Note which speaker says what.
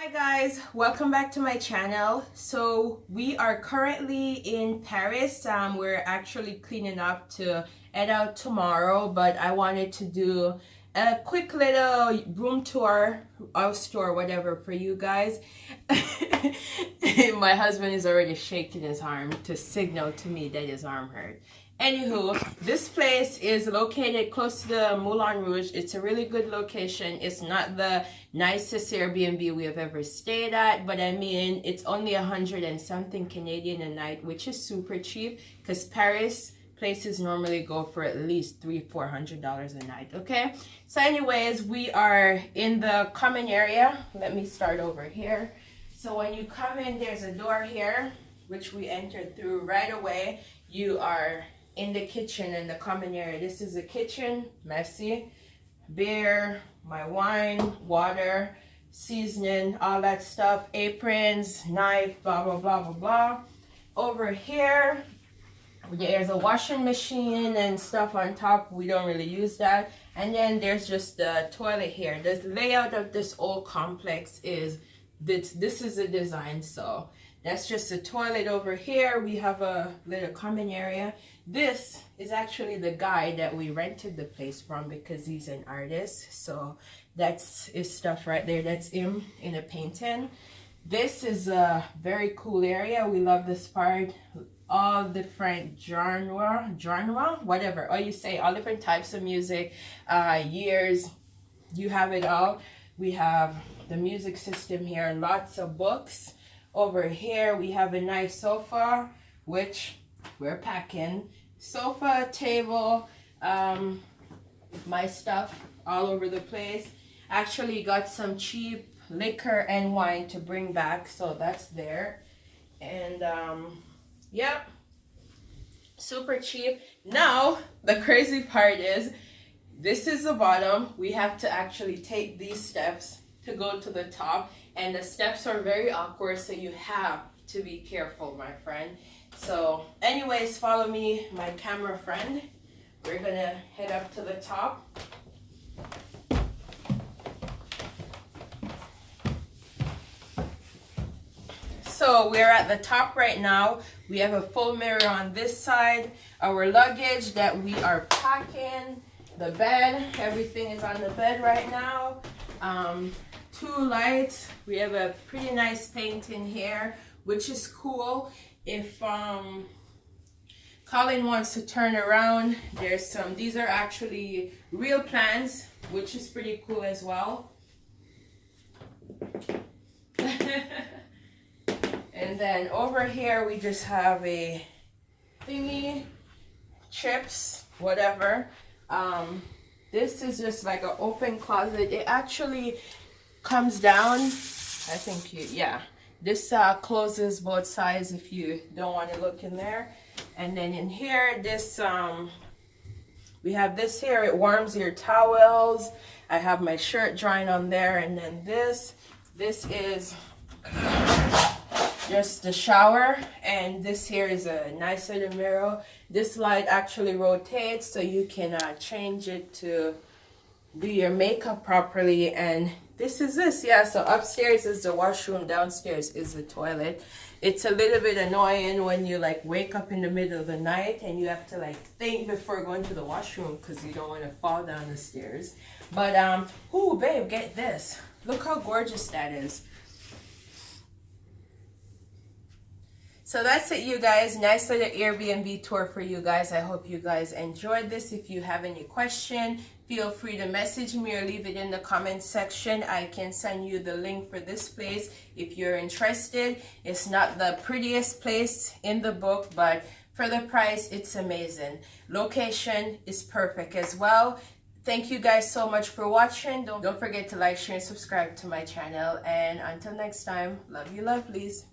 Speaker 1: Hi guys, welcome back to my channel. So we are currently in Paris. We're actually cleaning up to head out tomorrow, but I wanted to do a quick little room tour, house tour, whatever for you guys. My husband is already shaking his arm to signal to me that his arm hurt. Anywho, this place is located close to the Moulin Rouge. It's a really good location. It's not the nicest Airbnb we have ever stayed at, but I mean, it's only 100 and something Canadian a night, which is super cheap because Paris places normally go for at least $300-400 a night. Okay, so anyways, we are in the common area. Let me start over here. So when you come in, there's a door here which we entered through right away. You are in the kitchen in the common area. This is the kitchen, messy, beer, my wine, water, seasoning, all that stuff, aprons, knife, blah blah blah blah blah. Over here there's a washing machine and stuff on top. We don't really use that. And then there's just the toilet here. The layout of this old complex is this is the design. So that's just a toilet over here. We have a little common area. This is actually the guy that we rented the place from because he's an artist. So that's his stuff right there. That's him in a painting. This is a very cool area. We love this part. All different genre, whatever. Or you say all different types of music, years. You have it all. We have the music system here. Lots of books. Over here we have a nice sofa, which we're packing. Sofa, table, my stuff all over the place. Actually got some cheap liquor and wine to bring back, so that's there. And yep, super cheap. Now the crazy part is this is the bottom. We have to actually take these steps to go to the top, and the steps are very awkward, so you have to be careful, my friend. So anyways, follow me, my camera friend. We're gonna head up to the top. So we're at the top right now. We have a full mirror on this side. Our luggage that we are packing, the bed, everything is on the bed right now. 2 lights. We have a pretty nice painting here, which is cool. If Colin wants to turn around, there's some, these are actually real plants, which is pretty cool as well. And then over here we just have a thingy, chips, whatever. This is just like an open closet. It actually comes down, I think yeah, this closes both sides if you don't want to look in there. And then in here, this we have this here. It warms your towels. I have my shirt drying on there. And then this is just the shower, and this here is a nice little mirror. This light actually rotates, so you can change it to do your makeup properly. And this is yeah, so upstairs is the washroom, downstairs is the toilet. It's a little bit annoying when you like wake up in the middle of the night and you have to like think before going to the washroom because you don't want to fall down the stairs. But ooh, babe, get this, look how gorgeous that is. So that's it, you guys. Nice little Airbnb tour for you guys. I hope you guys enjoyed this. If you have any question, feel free to message me or leave it in the comment section. I can send you the link for this place if you're interested. It's not the prettiest place in the book, but for the price, it's amazing. Location is perfect as well. Thank you guys so much for watching. Don't forget to like, share, and subscribe to my channel. And until next time, love you, lovelies.